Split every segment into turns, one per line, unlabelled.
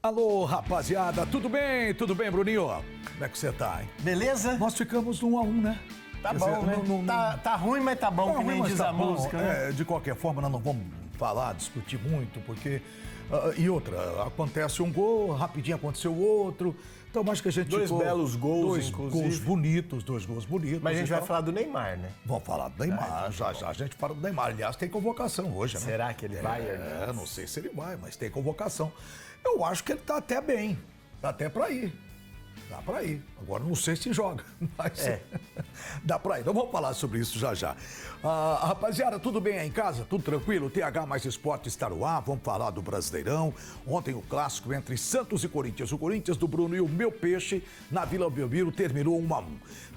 Alô, rapaziada, tudo bem? Tudo bem, Bruninho? Como é que você tá, hein?
Beleza?
Nós ficamos no 1-1, né?
Tá bom, né? Tá ruim, mas tá bom, que nem diz a música, né?
De qualquer forma, nós não vamos falar, discutir muito, porque... e outra, acontece um gol, rapidinho aconteceu outro. Então, acho que a gente...
Dois belos gols,
dois bonitos.
Mas a gente vai falar do Neymar, né?
Vamos falar do Neymar, já a gente fala do Neymar. Aliás, tem convocação hoje, né?
Será que ele vai?
Não sei se ele vai, mas tem convocação. Eu acho que ele tá até bem, dá até pra ir. Dá pra ir. Agora não sei se joga, mas dá pra ir. Então vamos falar sobre isso já. Rapaziada, tudo bem aí em casa? Tudo tranquilo? TH Mais Esporte está no ar. Vamos falar do Brasileirão. Ontem o clássico entre Santos e Corinthians. O Corinthians do Bruno e o meu peixe na Vila Belmiro terminou 1-1.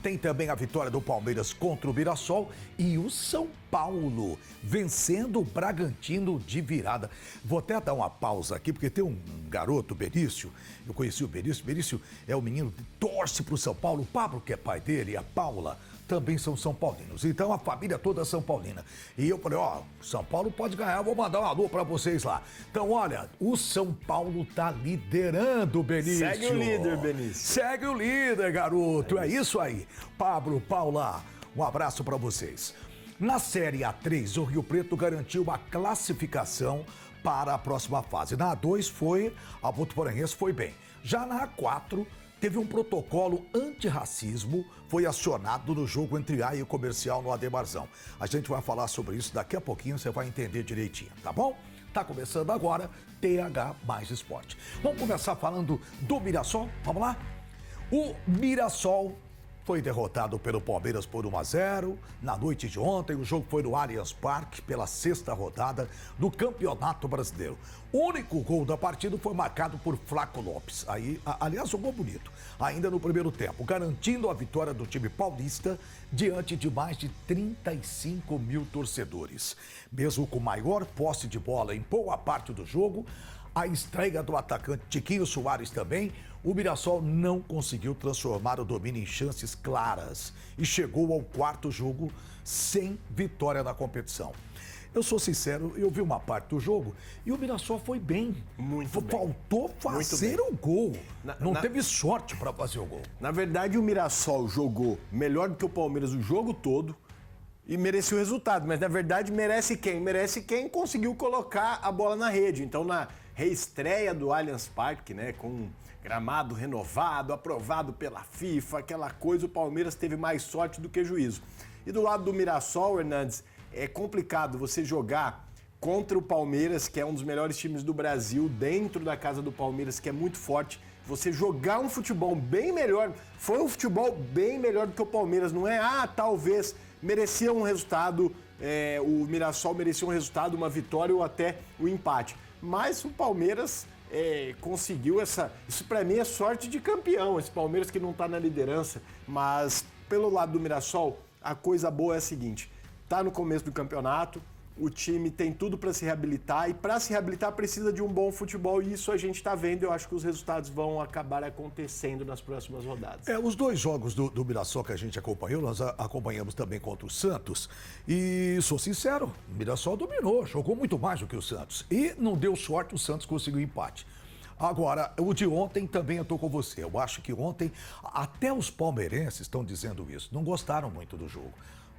Tem também a vitória do Palmeiras contra o Mirassol e o São Paulo vencendo o Bragantino de virada. Vou até dar uma pausa aqui, porque tem um garoto, Benício. Eu conheci o Benício. Benício é o menino que torce pro São Paulo. O Pablo, que é pai dele, e a Paula também são São Paulinos. Então a família toda é São Paulina. E eu falei, São Paulo pode ganhar, vou mandar um alô pra vocês lá. Então, olha, o São Paulo tá liderando, Benício.
Segue o líder, Benício.
Segue o líder, garoto. É isso aí. Pablo, Paula, um abraço pra vocês. Na Série A3, o Rio Preto garantiu a classificação para a próxima fase. Na A2 a Votuporanguense foi bem. Já na A4, teve um protocolo antirracismo, foi acionado no jogo entre A e o Comercial no Ademarzão. A gente vai falar sobre isso daqui a pouquinho, você vai entender direitinho, tá bom? Tá começando agora, TH Mais Esporte. Vamos começar falando do Mirassol? Vamos lá? O Mirassol foi derrotado pelo Palmeiras por 1-0. Na noite de ontem, o jogo foi no Allianz Parque pela 6ª rodada do Campeonato Brasileiro. O único gol da partida foi marcado por Flaco Lopes. Aliás, jogou bonito, ainda no primeiro tempo, garantindo a vitória do time paulista diante de mais de 35 mil torcedores. Mesmo com maior posse de bola em boa parte do jogo, a estreia do atacante Tiquinho Soares também, o Mirassol não conseguiu transformar o domínio em chances claras e chegou ao 4º jogo sem vitória na competição. Eu sou sincero, eu vi uma parte do jogo e o Mirassol foi bem.
Muito bem.
Faltou fazer o gol. Não teve sorte para fazer o gol.
Na verdade, o Mirassol jogou melhor do que o Palmeiras o jogo todo e mereceu o resultado. Mas, na verdade, merece quem? Merece quem conseguiu colocar a bola na rede. Então, na reestreia do Allianz Parque, né, com gramado renovado, aprovado pela FIFA, aquela coisa, o Palmeiras teve mais sorte do que juízo. E do lado do Mirassol, Hernandes, é complicado você jogar contra o Palmeiras, que é um dos melhores times do Brasil, dentro da casa do Palmeiras, que é muito forte. Você jogar um futebol bem melhor, foi um futebol bem melhor do que o Palmeiras, não é? talvez merecia um resultado, o Mirassol merecia um resultado, uma vitória ou até o empate. Mas o Palmeiras conseguiu isso pra mim é sorte de campeão, esse Palmeiras que não tá na liderança. Mas pelo lado do Mirassol, a coisa boa é a seguinte, tá no começo do campeonato, o time tem tudo para se reabilitar e para se reabilitar precisa de um bom futebol e isso a gente está vendo. Eu acho que os resultados vão acabar acontecendo nas próximas rodadas.
Os dois jogos do Mirassol que a gente acompanhou, nós acompanhamos também contra o Santos e sou sincero, o Mirassol dominou, jogou muito mais do que o Santos e não deu sorte, o Santos conseguiu empate. Agora, o de ontem também eu tô com você. Eu acho que ontem até os palmeirenses estão dizendo isso, não gostaram muito do jogo.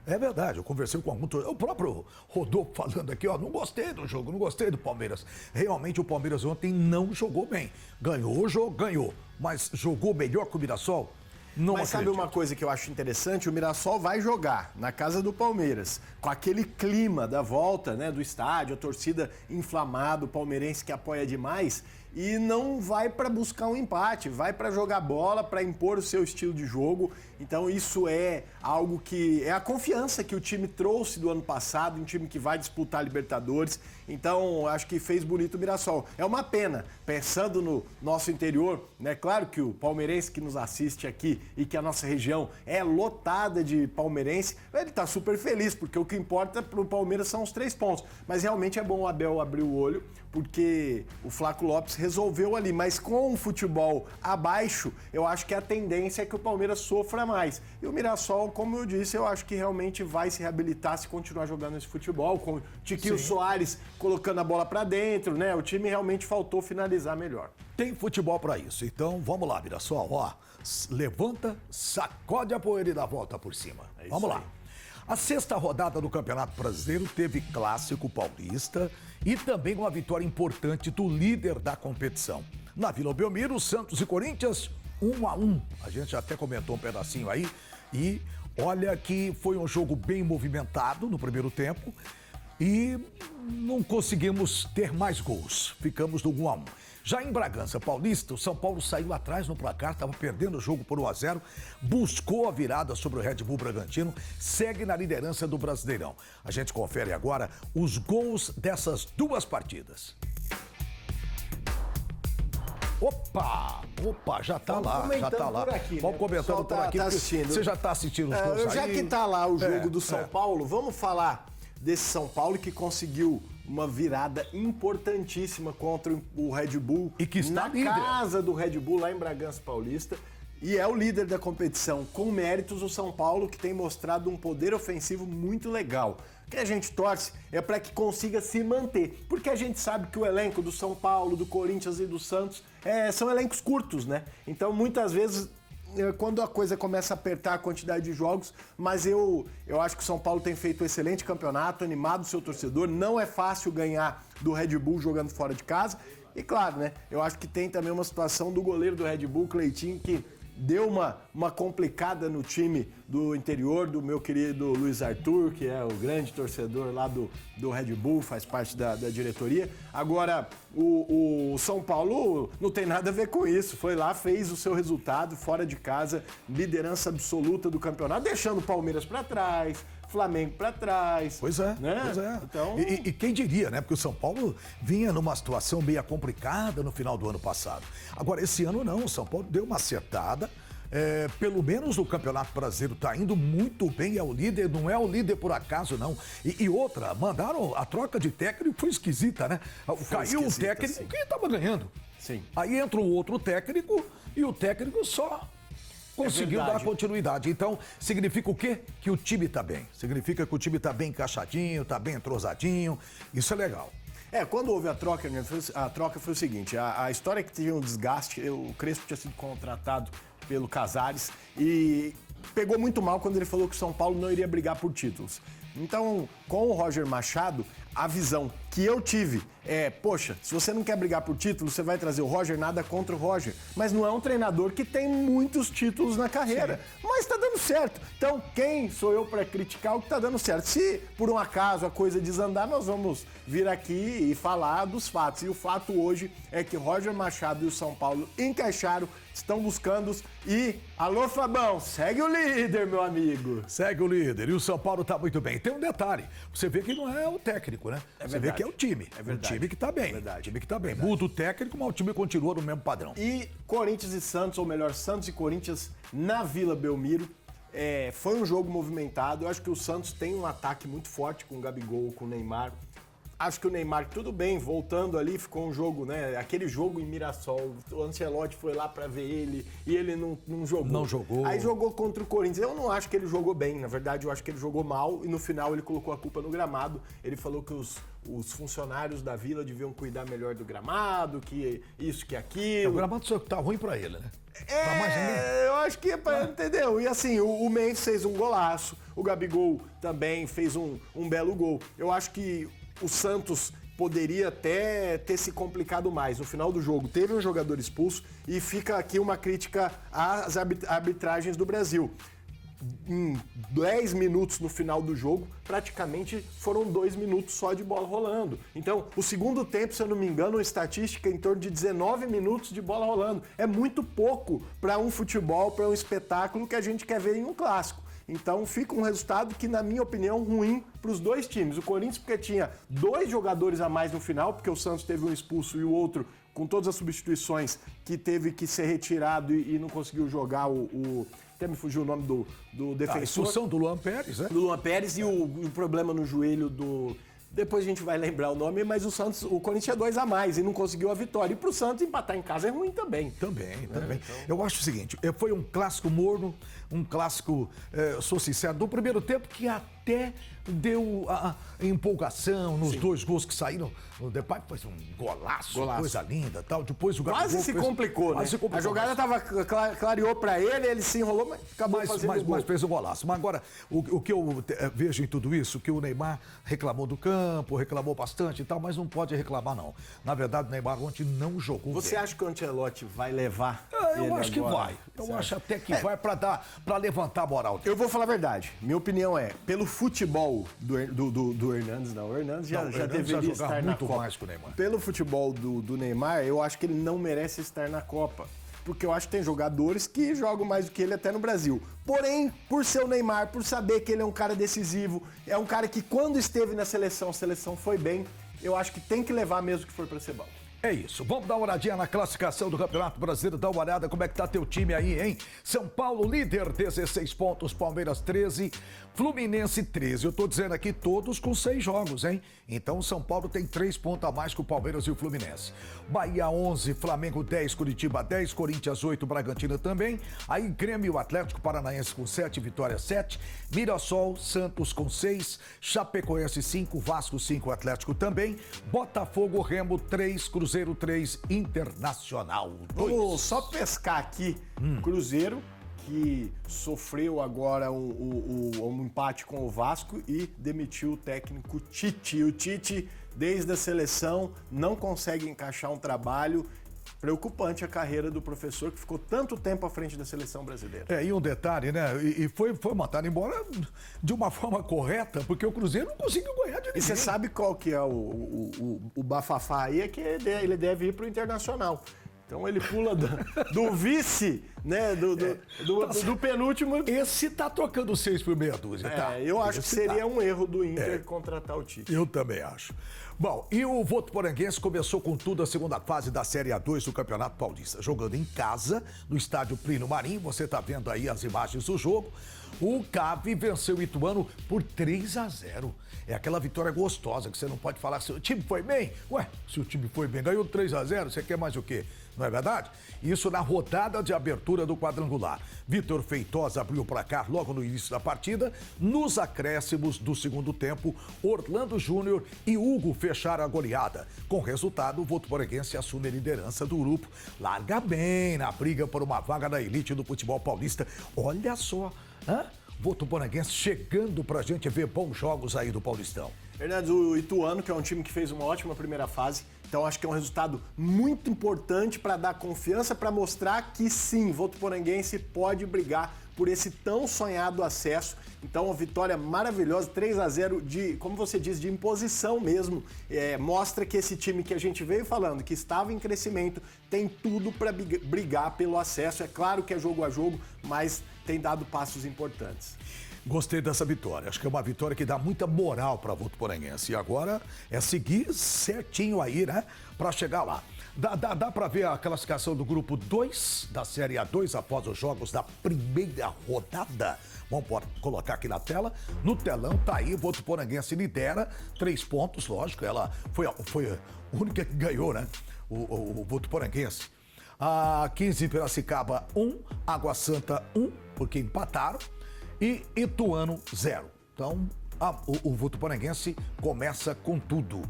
É verdade, eu conversei com algum... O próprio Rodolfo falando aqui, não gostei do jogo, não gostei do Palmeiras. Realmente o Palmeiras ontem não jogou bem. Ganhou o jogo, ganhou. Mas jogou melhor que o Mirassol? Não
Mas
acredito.
Sabe uma coisa que eu acho interessante? O Mirassol vai jogar na casa do Palmeiras, com aquele clima da volta, né, do estádio, a torcida inflamada, o palmeirense que apoia demais, e não vai para buscar um empate, vai para jogar bola, para impor o seu estilo de jogo. Então isso é algo que é a confiança que o time trouxe do ano passado, um time que vai disputar a Libertadores. Então acho que fez bonito o Mirassol. É uma pena, pensando no nosso interior, né? Claro que o palmeirense que nos assiste aqui e que a nossa região é lotada de palmeirense, ele tá super feliz, porque o que importa pro Palmeiras são os 3 pontos. Mas realmente é bom o Abel abrir o olho, porque o Flaco Lopes resolveu ali, mas com o futebol abaixo, eu acho que a tendência é que o Palmeiras sofra mais. E o Mirassol, como eu disse, eu acho que realmente vai se reabilitar se continuar jogando esse futebol, com o Tiquinho Soares colocando a bola pra dentro, né? O time realmente faltou finalizar melhor.
Tem futebol para isso, então vamos lá, Mirassol, ó, levanta, sacode a poeira e dá a volta por cima. Vamos lá. A sexta rodada do Campeonato Brasileiro teve Clássico Paulista e também uma vitória importante do líder da competição. Na Vila Belmiro, Santos e Corinthians, 1-1. A gente até comentou um pedacinho aí e olha que foi um jogo bem movimentado no primeiro tempo e não conseguimos ter mais gols. Ficamos no 1-1. Já em Bragança Paulista, o São Paulo saiu atrás no placar, estava perdendo o jogo por 1-0, buscou a virada sobre o Red Bull Bragantino, segue na liderança do Brasileirão. A gente confere agora os gols dessas duas partidas. Opa, já tá lá, já tá lá.
Aqui,
vamos comentando por aqui, você já tá assistindo os gols aí.
Já que tá lá o jogo do São Paulo, vamos falar desse São Paulo que conseguiu uma virada importantíssima contra o Red Bull
e que está
na
líder.
Casa do Red Bull, lá em Bragança Paulista. E é o líder da competição, com méritos, o São Paulo, que tem mostrado um poder ofensivo muito legal. O que a gente torce é para que consiga se manter, porque a gente sabe que o elenco do São Paulo, do Corinthians e do Santos são elencos curtos, né? Então, muitas vezes, quando a coisa começa a apertar a quantidade de jogos, mas eu acho que o São Paulo tem feito um excelente campeonato, animado o seu torcedor, não é fácil ganhar do Red Bull jogando fora de casa, e claro, né, eu acho que tem também uma situação do goleiro do Red Bull, Cleitinho, que deu uma complicada no time do interior, do meu querido Luiz Arthur, que é o grande torcedor lá do Red Bull, faz parte da diretoria. Agora, o São Paulo não tem nada a ver com isso. Foi lá, fez o seu resultado fora de casa, liderança absoluta do campeonato, deixando o Palmeiras para trás, Flamengo para trás.
Pois é,
né?
Pois é.
Então...
E quem diria, né? Porque o São Paulo vinha numa situação meio complicada no final do ano passado. Agora, esse ano não, o São Paulo deu uma acertada. Pelo menos o Campeonato Brasileiro está indo muito bem, é o líder, não é o líder por acaso, não. E outra, mandaram a troca de técnico, foi esquisita, né? Caiu o técnico,
sim.
Quem estava ganhando.
Sim.
Aí entra um outro técnico e o técnico só conseguiu dar continuidade. Então, significa o quê? Que o time está bem. Significa que o time está bem encaixadinho, está bem entrosadinho. Isso é legal.
Quando houve a troca, né, a troca foi o seguinte, a história é que teve um desgaste, o Crespo tinha sido contratado pelo Casares e pegou muito mal quando ele falou que o São Paulo não iria brigar por títulos. Então, com o Roger Machado, a visão que eu tive poxa, se você não quer brigar por título, você vai trazer o Roger, nada contra o Roger. Mas não é um treinador que tem muitos títulos na carreira. Sim. Mas tá dando certo. Então, quem sou eu para criticar o que tá dando certo? Se, por um acaso, a coisa desandar, nós vamos vir aqui e falar dos fatos. E o fato hoje é que Roger Machado e o São Paulo encaixaram, estão buscando e... Alô, Fabão, segue o líder, meu amigo.
Segue o líder. E o São Paulo tá muito bem. Tem um detalhe. Você vê que não é o técnico, né? Você vê que é o time.
É verdade.
O time que tá bem.
Verdade.
O time que tá bem. Muda o técnico, mas o time continua no mesmo padrão.
E Corinthians e Santos, ou melhor, Santos e Corinthians na Vila Belmiro. Foi um jogo movimentado. Eu acho que o Santos tem um ataque muito forte com o Gabigol, com o Neymar. Acho que o Neymar, tudo bem, voltando ali, ficou um jogo, né? Aquele jogo em Mirassol, o Ancelotti foi lá pra ver ele e ele não jogou.
Não jogou.
Aí jogou contra o Corinthians. Eu não acho que ele jogou bem, na verdade, eu acho que ele jogou mal e no final ele colocou a culpa no gramado. Ele falou que os funcionários da Vila deviam cuidar melhor do gramado, que isso, que aquilo.
O gramado só tá ruim pra ele, né? Pra mais ninguém.
Eu acho que entendeu? E assim, o Mendes fez um golaço, o Gabigol também fez um belo gol. Eu acho que o Santos poderia até ter se complicado mais. No final do jogo, teve um jogador expulso e fica aqui uma crítica às arbitragens do Brasil. Em 10 minutos no final do jogo, praticamente foram 2 minutos só de bola rolando. Então, o segundo tempo, se eu não me engano, uma estatística em torno de 19 minutos de bola rolando. É muito pouco para um futebol, para um espetáculo que a gente quer ver em um clássico. Então fica um resultado que, na minha opinião, ruim para os dois times. O Corinthians porque tinha 2 jogadores a mais no final, porque o Santos teve um expulso e o outro, com todas as substituições, que teve que ser retirado e não conseguiu jogar até me fugiu o nome do defensor.
A expulsão do Luan Pérez, né?
Do Luan Pérez e o problema no joelho do depois a gente vai lembrar o nome, mas o Corinthians tinha 2 a mais e não conseguiu a vitória. E pro Santos empatar em casa é ruim também.
Também. Então... Eu acho o seguinte, foi um clássico morno, um clássico, sou sincero, do primeiro tempo que até deu a empolgação nos 2 gols que saíram. O Depay fez um golaço, coisa linda tal. Depois o Gabigol
quase se complicou, né? A jogada clareou pra ele se enrolou, mas acabou fazendo o gol.
Mas fez o golaço. Mas agora, o que eu vejo em tudo isso, que o Neymar reclamou do campo, reclamou bastante e tal, mas não pode reclamar, não. Na verdade, o Neymar ontem não jogou
Você acha que o Ancelotti vai levar
eu acho que vai. Eu acho até que vai pra levantar a moral.
Eu vou falar a verdade. Minha opinião é, pelo futebol do Hernandes, não. O Hernandes já deveria estar na Copa.
Mais que o Neymar.
Pelo futebol do Neymar, eu acho que ele não merece estar na Copa. Porque eu acho que tem jogadores que jogam mais do que ele até no Brasil. Porém, por ser o Neymar, por saber que ele é um cara decisivo, é um cara que quando esteve na seleção, a seleção foi bem, eu acho que tem que levar mesmo que for para ser bom.
É isso. Vamos dar uma olhadinha na classificação do Campeonato Brasileiro. Dá uma olhada como é que tá teu time aí, hein? São Paulo, líder, 16 pontos. Palmeiras, 13. Fluminense, 13. Eu tô dizendo aqui todos com 6 jogos, hein? Então o São Paulo tem 3 pontos a mais que o Palmeiras e o Fluminense. Bahia, 11. Flamengo, 10. Curitiba, 10. Corinthians, 8. Bragantino também. Aí Grêmio, Atlético Paranaense com 7. Vitória, 7. Mirassol, Santos com 6. Chapecoense, 5. Vasco, 5. Atlético também. Botafogo, Remo, 3. Cruzeiro 3, Internacional 2.
Vamos só pescar aqui. Cruzeiro, que sofreu agora um empate com o Vasco e demitiu o técnico Tite. O Tite, desde a seleção, não consegue encaixar um trabalho. Preocupante a carreira do professor que ficou tanto tempo à frente da seleção brasileira.
E um detalhe, né? E foi mandado embora de uma forma correta, porque o Cruzeiro não conseguiu ganhar de ninguém.
E você sabe qual que é o bafafá aí? É que ele deve ir para o Internacional. Então ele pula do vice, né? Do penúltimo.
Esse tá trocando 6 por meia dúzia, tá?
Eu acho que seria um erro do Inter contratar o Tite.
Eu também acho. Bom, e o Votuporanguense começou com tudo a segunda fase da Série A2 do Campeonato Paulista. Jogando em casa, no estádio Plínio Marim, você tá vendo aí as imagens do jogo. O CAV venceu o Ituano por 3-0. É aquela vitória gostosa que você não pode falar se o time foi bem. Ué, se o time foi bem, ganhou 3-0, você quer mais o quê? Não é verdade? Isso na rodada de abertura do quadrangular. Vitor Feitosa abriu o placar logo no início da partida. Nos acréscimos do segundo tempo, Orlando Júnior e Hugo fecharam a goleada. Com o resultado, o Votuporanguense assume a liderança do grupo. Larga bem na briga por uma vaga na elite do futebol paulista. Olha só, Votuporanguense chegando pra gente ver bons jogos aí do Paulistão.
Hernandes, o Ituano, que é um time que fez uma ótima primeira fase, então acho que é um resultado muito importante para dar confiança, para mostrar que sim, Votuporanguense pode brigar por esse tão sonhado acesso. Então, uma vitória maravilhosa, 3-0 de, como você diz, de imposição mesmo. Mostra que esse time que a gente veio falando, que estava em crescimento, tem tudo para brigar pelo acesso. É claro que é jogo a jogo, mas tem dado passos importantes.
Gostei dessa vitória. Acho que é uma vitória que dá muita moral para Votuporanguense. E agora é seguir certinho aí, né? Para chegar lá. Dá para ver a classificação do grupo 2 da Série A2 após os jogos da primeira rodada. Vamos colocar aqui na tela. No telão tá aí, o Votuporanguense lidera 3 pontos, lógico. Ela foi a única que ganhou, né? O Votuporanguense. A 15 Piracicaba 1, Água Santa 1, porque empataram. E Ituano 0. Então, o Votuporanguense começa com tudo.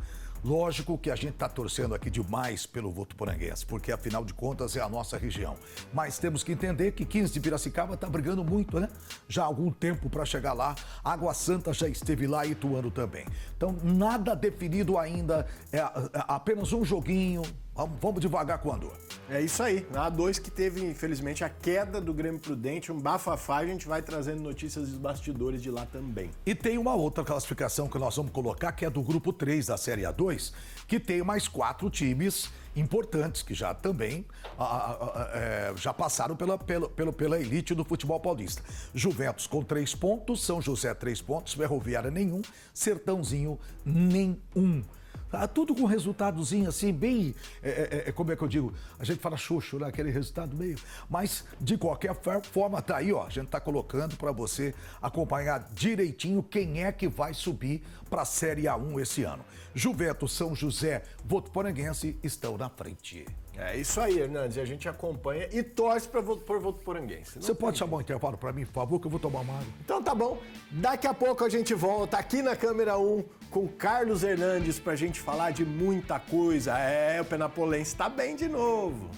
Lógico que a gente está torcendo aqui demais pelo Votuporanguense, porque afinal de contas é a nossa região. Mas temos que entender que 15 de Piracicaba está brigando muito, né? Já há algum tempo para chegar lá. Água Santa já esteve lá e Ituano também. Então, nada definido ainda, é apenas um joguinho. Vamos devagar com o Andor.
É isso aí. A A2 que teve, infelizmente, a queda do Grêmio Prudente, um bafafá, a gente vai trazendo notícias dos bastidores de lá também.
E tem uma outra classificação que nós vamos colocar, que é do grupo 3 da Série A2, que tem mais 4 times importantes, que já também já passaram pela elite do futebol paulista. Juventus com 3 pontos, São José 3 pontos, Ferroviária nenhum, Sertãozinho nenhum. Tá tudo com resultadozinho assim, bem. Como é que eu digo? A gente fala xoxo, né? Aquele resultado meio. Mas, de qualquer forma, tá aí, ó. A gente tá colocando para você acompanhar direitinho quem é que vai subir para a Série A1 esse ano. Juventus, São José, Votuporanguense estão na frente.
É isso aí, Hernandes. E a gente acompanha e torce por Votuporanguense.
Você pode chamar um intervalo para mim, por favor, que eu vou tomar uma água.
Então tá bom. Daqui a pouco a gente volta aqui na câmera 1 com Carlos Hernandes pra gente falar de muita coisa. O Penapolense tá bem de novo.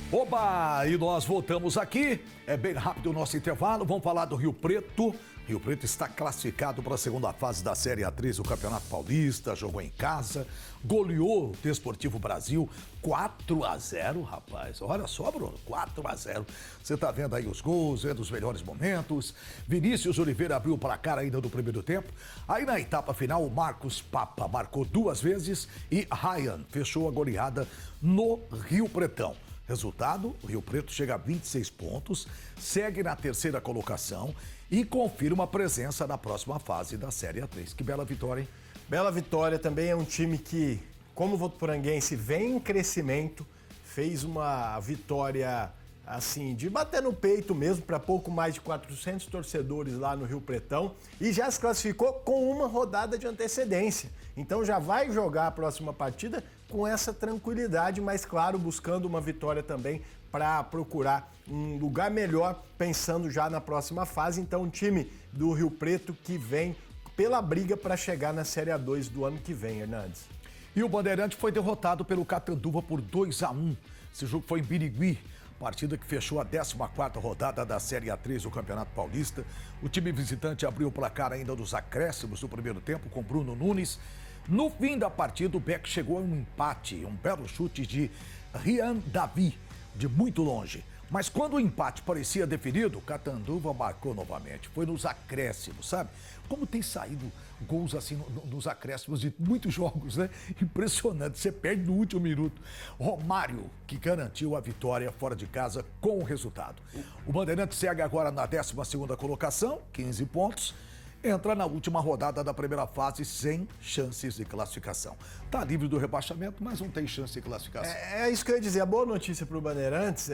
Oba! E nós voltamos aqui. É bem rápido o nosso intervalo. Vamos falar do Rio Preto. Rio Preto está classificado para a segunda fase da Série A3 do Campeonato Paulista. Jogou em casa, goleou o Desportivo Brasil 4-0, rapaz. Olha só, Bruno, 4-0. Você está vendo aí os gols, vendo os melhores momentos. Vinícius Oliveira abriu o placar ainda no primeiro tempo. Aí na etapa final, o Marcos Papa marcou 2 vezes e Ryan fechou a goleada no Rio Pretão. Resultado, o Rio Preto chega a 26 pontos, segue na terceira colocação e confirma a presença na próxima fase da Série A3. Que bela vitória, hein?
Bela vitória, também é um time que, como o Votuporanguense, vem em crescimento, fez uma vitória assim, de bater no peito mesmo, para pouco mais de 400 torcedores lá no Rio Pretão e já se classificou com uma rodada de antecedência. Então já vai jogar a próxima partida com essa tranquilidade, mas claro, buscando uma vitória também para procurar um lugar melhor, pensando já na próxima fase. Então o time do Rio Preto que vem pela briga para chegar na Série A2 do ano que vem, Hernandes.
E o Bandeirante foi derrotado pelo Catanduva por 2-1. Esse jogo foi em Birigui. Partida que fechou a 14ª rodada da Série A3 do Campeonato Paulista. O time visitante abriu o placar ainda nos acréscimos do primeiro tempo com Bruno Nunes. No fim da partida, o Beck chegou a um empate, um belo chute de Rian Davi, de muito longe. Mas quando o empate parecia definido, o Catanduva marcou novamente. Foi nos acréscimos, sabe? Como tem saído gols assim nos acréscimos de muitos jogos, né? Impressionante, você perde no último minuto. Romário, que garantiu a vitória fora de casa com o resultado. O Bandeirante segue agora na 12ª colocação, 15 pontos. Entra na última rodada da primeira fase sem chances de classificação. Tá livre do rebaixamento, mas não tem chance de classificação.
É isso que eu ia dizer. A boa notícia pro Bandeirantes,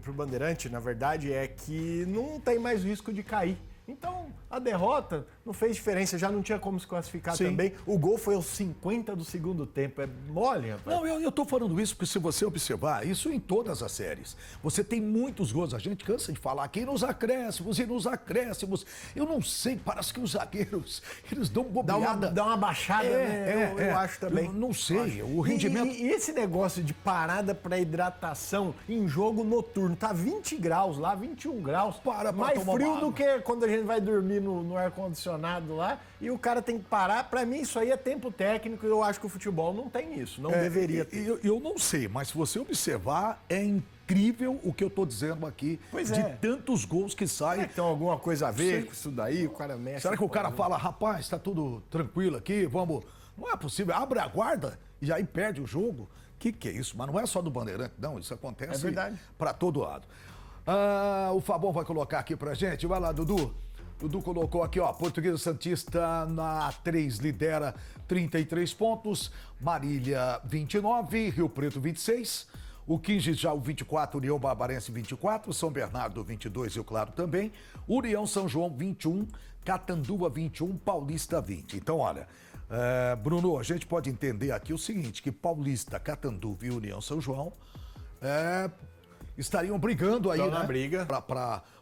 pro Bandeirante, na verdade, é que não tem mais risco de cair. Então, a derrota não fez diferença, já não tinha como se classificar. Sim. Também. O gol foi aos 50 do segundo tempo, é mole, rapaz.
Não, eu tô falando isso porque se você observar, isso em todas as séries, você tem muitos gols, a gente cansa de falar aqui nos acréscimos e nos acréscimos. Eu não sei, parece que os zagueiros, eles dão bobeada.
Dá uma baixada, né? Eu acho também.
Eu não sei, o rendimento...
E esse negócio de parada para hidratação em jogo noturno, tá 20 graus lá, 21 graus, mais frio do que quando a gente vai dormir no ar-condicionado lá e o cara tem que parar. Pra mim, isso aí é tempo técnico e eu acho que o futebol não tem isso, não deveria ter.
Eu não sei, mas se você observar, é incrível o que eu tô dizendo aqui, tantos gols que saem.
Então, alguma coisa a ver com isso daí, o cara mexe.
Será que o cara fala, rapaz, tá tudo tranquilo aqui, vamos... Não é possível, abre a guarda e aí perde o jogo. Que é isso? Mas não é só do Bandeirante, não, isso acontece pra todo lado. O Fabão vai colocar aqui pra gente, vai lá, Dudu. Dudu colocou aqui, ó, Portuguesa Santista na A3 lidera 33 pontos, Marília 29, Rio Preto 26, o 15 já o 24, União Barbarense 24, São Bernardo 22, Rio Claro também, União São João 21, Catanduva 21, Paulista 20. Então, olha, Bruno, a gente pode entender aqui o seguinte, que Paulista, Catanduva e União São João estariam brigando aí,
na briga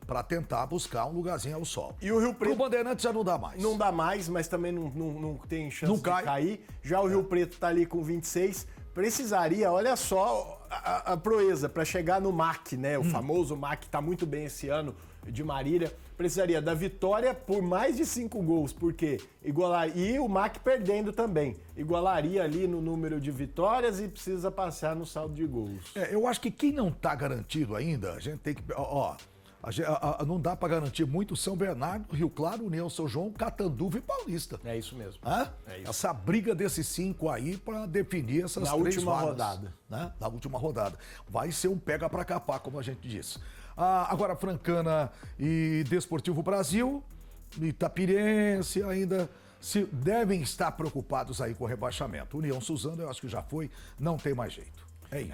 para tentar buscar um lugarzinho ao sol.
E o Rio Preto...
O Bandeirante já não dá mais.
Não dá mais, mas também não tem chance de cair. Já o Rio Preto tá ali com 26. Precisaria, olha só a proeza, para chegar no MAC, né? O famoso MAC tá muito bem esse ano, de Marília. Precisaria da vitória por mais de 5 gols, porque e o MAC perdendo também. Igualaria ali no número de vitórias e precisa passar no saldo de gols.
Eu acho que quem não tá garantido ainda, a gente tem que... não dá para garantir muito São Bernardo, Rio Claro, União São João, Catanduva e Paulista.
É isso mesmo.
É isso. Essa briga desses 5 aí para definir essas 3
última
vagas,
rodada.
Né? Na última rodada. Vai ser um pega para capar, como a gente disse. Agora, Francana e Desportivo Brasil, Itapirense ainda devem estar preocupados aí com o rebaixamento. União Suzano, eu acho que já foi, não tem mais jeito. É isso.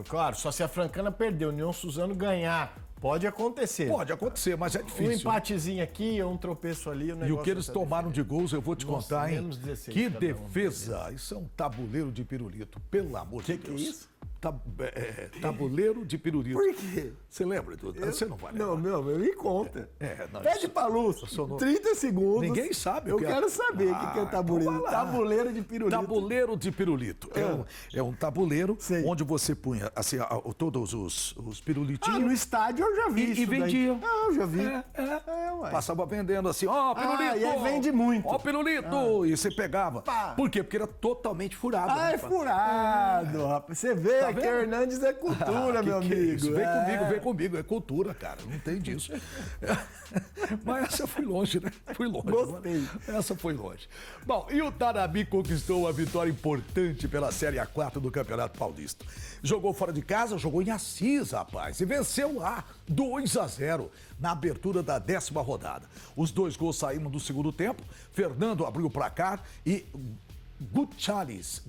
Claro, só se a Francana perder, União Suzano ganhar. Pode acontecer.
Pode acontecer, mas é difícil.
Um empatezinho aqui, um tropeço ali.
E o que eles tomaram de gols, eu vou te contar, hein?
Menos 16,
que defesa! Isso é um tabuleiro de pirulito, pelo amor de Deus.
Que é isso?
Tabuleiro de pirulito.
Por quê?
Você lembra? Você não vai lembrar.
Não, me conta.
Não,
Pede pra Luz, 30 segundos.
Ninguém sabe
Eu quero saber o que é tabuleiro.
Então
Tabuleiro de pirulito.
Tabuleiro de pirulito. É um tabuleiro
Sei.
onde você punha assim, todos os pirulitinhos.
No estádio eu já vi isso.
E vendiam.
Eu já vi.
Ué. Passava vendendo assim, pirulito.
E aí vende muito.
Pirulito. E você pegava.
Pá.
Por quê? Porque era totalmente furado.
É furado, rapaz. Você vê, que Hernandes é cultura, meu amigo.
Isso? Vem comigo. É cultura, cara. Não tem disso. Mas essa foi longe, né? Fui longe.
Gostei.
Essa foi longe. Bom, e o Tanabi conquistou uma vitória importante pela Série A4 do Campeonato Paulista. Jogou fora de casa, jogou em Assis, rapaz, e venceu lá 2-0 na abertura da 10ª rodada. Os 2 gols saíram do segundo tempo, Fernando abriu o placar e Gutchalis,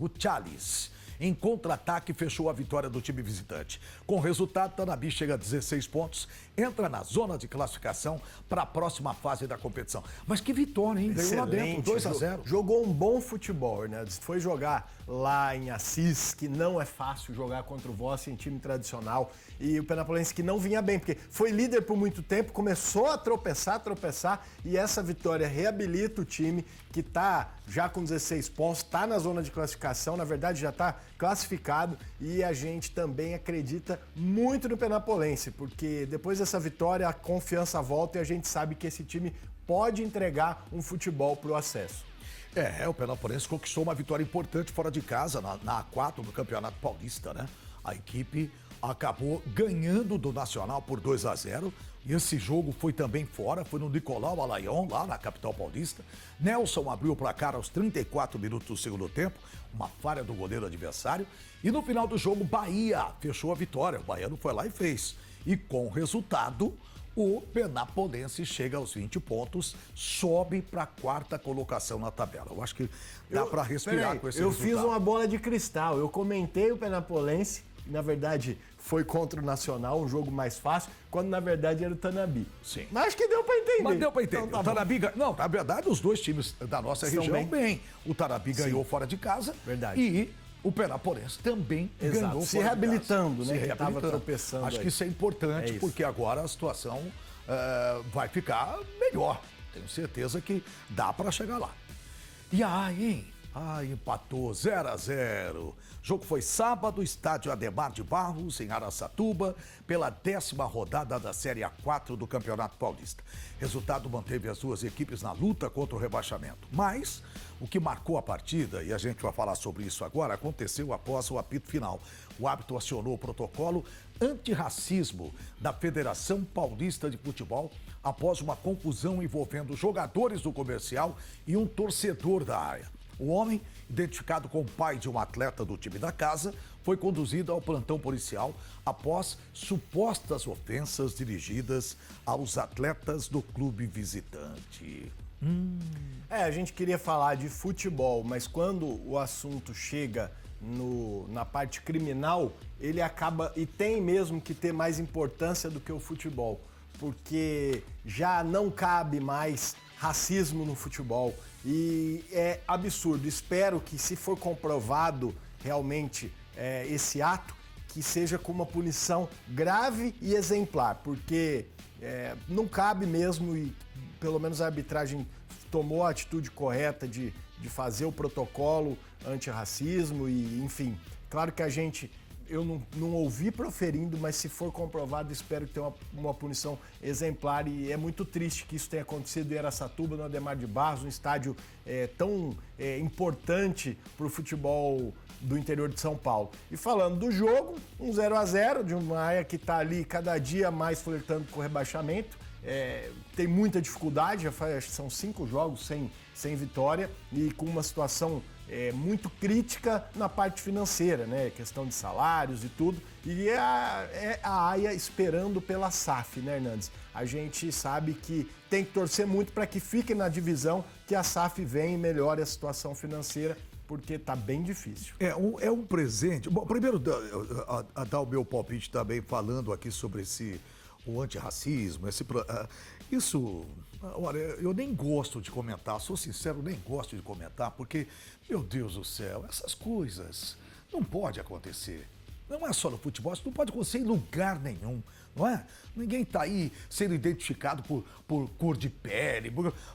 em contra-ataque, fechou a vitória do time visitante. Com o resultado, Tanabi chega a 16 pontos, entra na zona de classificação para a próxima fase da competição. Mas que vitória, hein? Ganhou lá dentro, 2-0.
Jogou um bom futebol, né? Foi jogar lá em Assis, que não é fácil jogar contra o Vossen em time tradicional. E o Penapolense que não vinha bem, porque foi líder por muito tempo, começou a tropeçar, e essa vitória reabilita o time, que está já com 16 pontos, está na zona de classificação, na verdade já está classificado, e a gente também acredita muito no Penapolense, porque depois dessa vitória a confiança volta e a gente sabe que esse time pode entregar um futebol para o acesso.
O Penapolense conquistou uma vitória importante fora de casa na A4 do Campeonato Paulista, né? A equipe acabou ganhando do Nacional por 2-0. E esse jogo foi também fora, foi no Nicolau Alaion, lá na capital paulista. Nelson abriu o placar aos 34 minutos do segundo tempo, uma falha do goleiro adversário. E no final do jogo, Bahia fechou a vitória. O baiano foi lá e fez. E com o resultado, o Penapolense chega aos 20 pontos, sobe para a 4ª colocação na tabela. Eu acho que dá para respirar com esse resultado.
Eu fiz uma bola de cristal, eu comentei o Penapolense, na verdade foi contra o Nacional, um jogo mais fácil, quando na verdade era o Tanabi.
Sim.
Mas acho que deu para entender.
Mas deu para entender.
Então,
o Tanabi não, na verdade os dois times da nossa região bem. O Tanabi ganhou fora de casa.
Verdade.
E o Penapolense também ganhou
se reabilitando, né?
Se reabilitando.
Tava tropeçando.
Acho que isso é importante, porque agora a situação vai ficar melhor. Tenho certeza que dá para chegar lá. E aí, hein? Empatou 0-0. O jogo foi sábado, estádio Ademar de Barros, em Araçatuba, pela 10ª rodada da Série A4 do Campeonato Paulista. Resultado manteve as duas equipes na luta contra o rebaixamento. Mas o que marcou a partida, e a gente vai falar sobre isso agora, aconteceu após o apito final. O árbitro acionou o protocolo antirracismo da Federação Paulista de Futebol após uma confusão envolvendo jogadores do Comercial e um torcedor da área. O homem, identificado como pai de um atleta do time da casa, foi conduzido ao plantão policial após supostas ofensas dirigidas aos atletas do clube visitante.
A gente queria falar de futebol, mas quando o assunto chega na parte criminal, ele acaba e tem mesmo que ter mais importância do que o futebol, porque já não cabe mais racismo no futebol. E é absurdo. Espero que, se for comprovado realmente esse ato, que seja com uma punição grave e exemplar, porque não cabe mesmo, e pelo menos a arbitragem tomou a atitude correta de fazer o protocolo antirracismo e, enfim, claro que eu não ouvi proferindo, mas se for comprovado, espero que tenha uma punição exemplar, e é muito triste que isso tenha acontecido em Araçatuba, no Ademar de Barros, um estádio tão importante para o futebol do interior de São Paulo. E falando do jogo, um 0-0 de uma área que está ali cada dia mais flertando com o rebaixamento, tem muita dificuldade, acho que são 5 jogos sem vitória e com uma situação muito crítica na parte financeira, né? Questão de salários e tudo. E a AIA esperando pela SAF, né, Hernandes? A gente sabe que tem que torcer muito para que fique na divisão, que a SAF venha e melhore a situação financeira, porque tá bem difícil.
É um presente. Bom, primeiro, dar o meu palpite também, falando aqui sobre o antirracismo, isso, olha, eu nem gosto de comentar, sou sincero, nem gosto de comentar, porque, meu Deus do céu, essas coisas não pode acontecer. Não é só no futebol, isso não pode acontecer em lugar nenhum, não é? Ninguém está aí sendo identificado por cor de pele.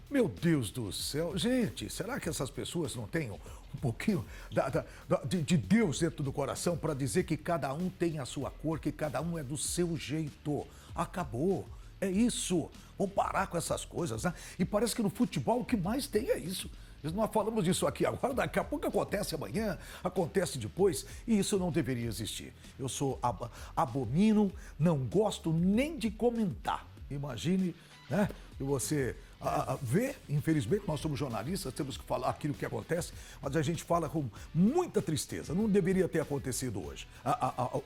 Meu Deus do céu. Gente, será que essas pessoas não têm um pouquinho de Deus dentro do coração para dizer que cada um tem a sua cor, que cada um é do seu jeito? Acabou. É isso. Vamos parar com essas coisas, né? E parece que no futebol o que mais tem é isso. Nós falamos disso aqui agora, daqui a pouco acontece amanhã, acontece depois, e isso não deveria existir. Eu abomino, não gosto nem de comentar. Imagine, né? E você vê, infelizmente, nós somos jornalistas, temos que falar aquilo que acontece, mas a gente fala com muita tristeza. Não deveria ter acontecido hoje,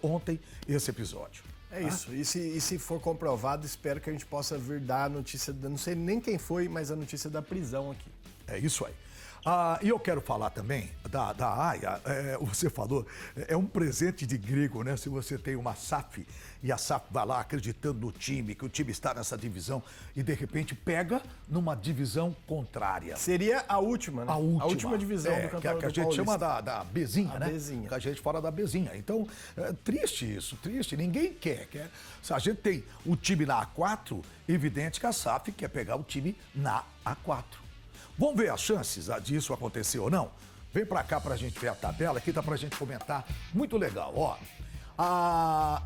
ontem, esse episódio.
É isso. E se for comprovado, espero que a gente possa vir dar a notícia, não sei nem quem foi, mas a notícia da prisão aqui.
É isso aí. E eu quero falar também da AIA, você falou, é um presente de grego, né? Se você tem uma SAF e a SAF vai lá acreditando no time, que o time está nessa divisão e de repente pega numa divisão contrária.
Seria a última, né?
A última
divisão do Campeonato
que a gente chama da Bzinha, né?
Bzinha.
Que a gente fala da Bzinha. Então, triste isso, triste. Ninguém quer. Se a gente tem o time na A4, evidente que a SAF quer pegar o time na A4. Vamos ver as chances disso acontecer ou não? Vem pra cá pra gente ver a tabela, aqui dá pra gente comentar. Muito legal, ó.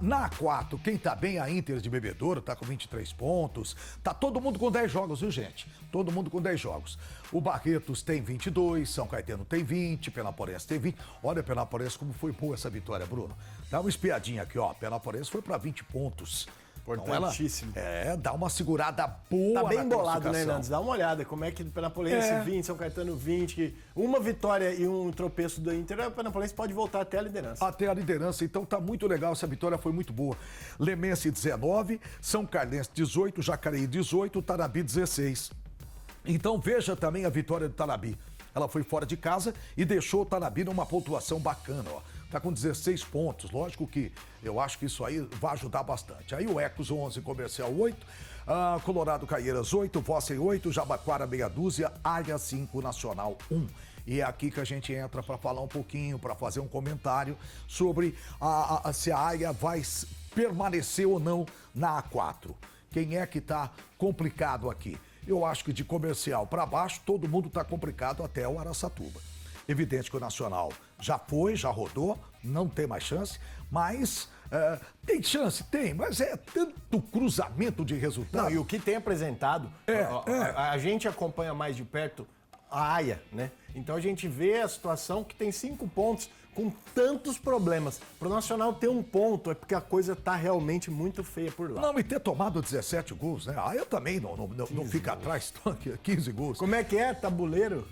Na A4, quem tá bem é a Inter de Bebedouro, tá com 23 pontos. Tá todo mundo com 10 jogos, viu, gente? Todo mundo com 10 jogos. O Barretos tem 22, São Caetano tem 20, Penaporense tem 20. Olha, Penaporense, como foi boa essa vitória, Bruno. Dá uma espiadinha aqui, ó. Penaporense foi pra 20 pontos.
Importantíssimo.
Então dá uma segurada boa.
Tá bem embolado, né, Hernandes? Dá uma olhada como é que o Penapolense 20, São Caetano 20, uma vitória e um tropeço do Inter, o Penapolense pode voltar até a liderança.
Até a liderança, então tá muito legal, essa vitória foi muito boa. Lemense 19, São Carlense 18, Jacareí 18, Tanabi 16. Então veja também a vitória do Tanabi. Ela foi fora de casa e deixou o Tanabi numa pontuação bacana, ó. Tá com 16 pontos, lógico que eu acho que isso aí vai ajudar bastante. Aí o Ecos 11, Comercial 8, Colorado Caieiras 8, Vossen 8, Jabaquara meia dúzia, Área 5, Nacional 1. E é aqui que a gente entra para falar um pouquinho, para fazer um comentário sobre se a AIA vai permanecer ou não na A4. Quem é que tá complicado aqui? Eu acho que de Comercial para baixo, todo mundo tá complicado até o Araçatuba. Evidente que o Nacional já foi, já rodou, não tem mais chance, mas tem chance, tem, mas é tanto cruzamento de resultado.
Não, e o que tem apresentado, a gente acompanha mais de perto a AIA, né? Então a gente vê a situação que tem 5 pontos com tantos problemas. Pro Nacional ter 1 ponto é porque a coisa tá realmente muito feia por lá.
Não, e ter tomado 17 gols, né? A AIA também não fica atrás, 15 gols.
Como é que é? Tabuleiro?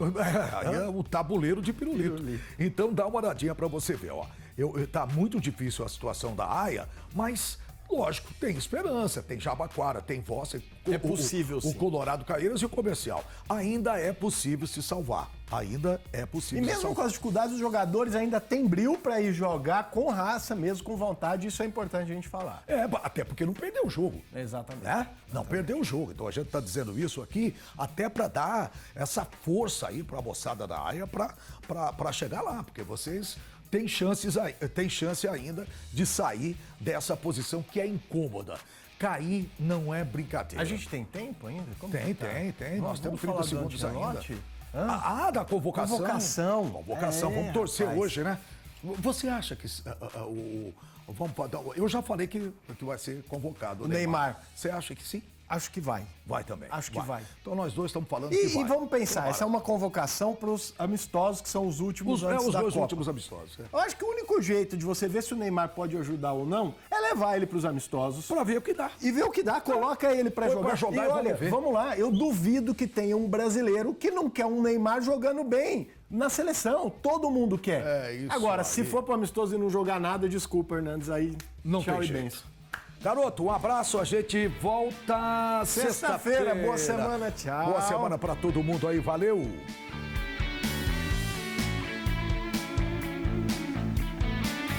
Aí é o tabuleiro de pirulito. Então dá uma olhadinha pra você ver, ó. Tá muito difícil a situação da AIA, mas... Lógico, tem esperança, tem Jabaquara, tem Vossa,
é possível, sim.
O Colorado Caieiras e o Comercial. Ainda é possível se salvar. Ainda é possível
se salvar. E mesmo com as dificuldades, os jogadores ainda têm brilho para ir jogar com raça mesmo, com vontade. Isso é importante a gente falar.
Até porque não perdeu o jogo.
Exatamente.
Né? Não perdeu o jogo. Então a gente está dizendo isso aqui até para dar essa força aí para a moçada da AIA para chegar lá. Porque vocês... Tem chance ainda de sair dessa posição que é incômoda. Cair não é brincadeira.
A gente tem tempo ainda?
Como tem. Nós temos 30 segundos ainda. Da convocação.
Convocação.
Vamos torcer hoje, né? Você acha que eu já falei que vai ser convocado o Neymar. Você acha que sim?
Acho que vai.
Vai também.
Acho que vai.
Então nós dois estamos falando que vai.
E vamos pensar, essa é uma convocação para os amistosos, que são os últimos antes da Copa.
Os dois últimos amistosos.
Eu acho que o único jeito de você ver se o Neymar pode ajudar ou não é levar ele pros amistosos.
Pra ver o que dá.
E ver o que dá, coloca ele pra
Põe
jogar.
pra jogar
e
e
olha,
vamos ver.
vamos lá, eu duvido que tenha um brasileiro que não quer um Neymar jogando bem na seleção. Todo mundo quer.
É isso.
Agora,
aí.
se for pro amistoso e não jogar nada, desculpa, Hernandes, aí
Não
tchau
tem
e
jeito.
benção.
Garoto, um abraço, a gente volta
Sexta-feira, boa semana, tchau.
Boa semana pra todo mundo aí, valeu.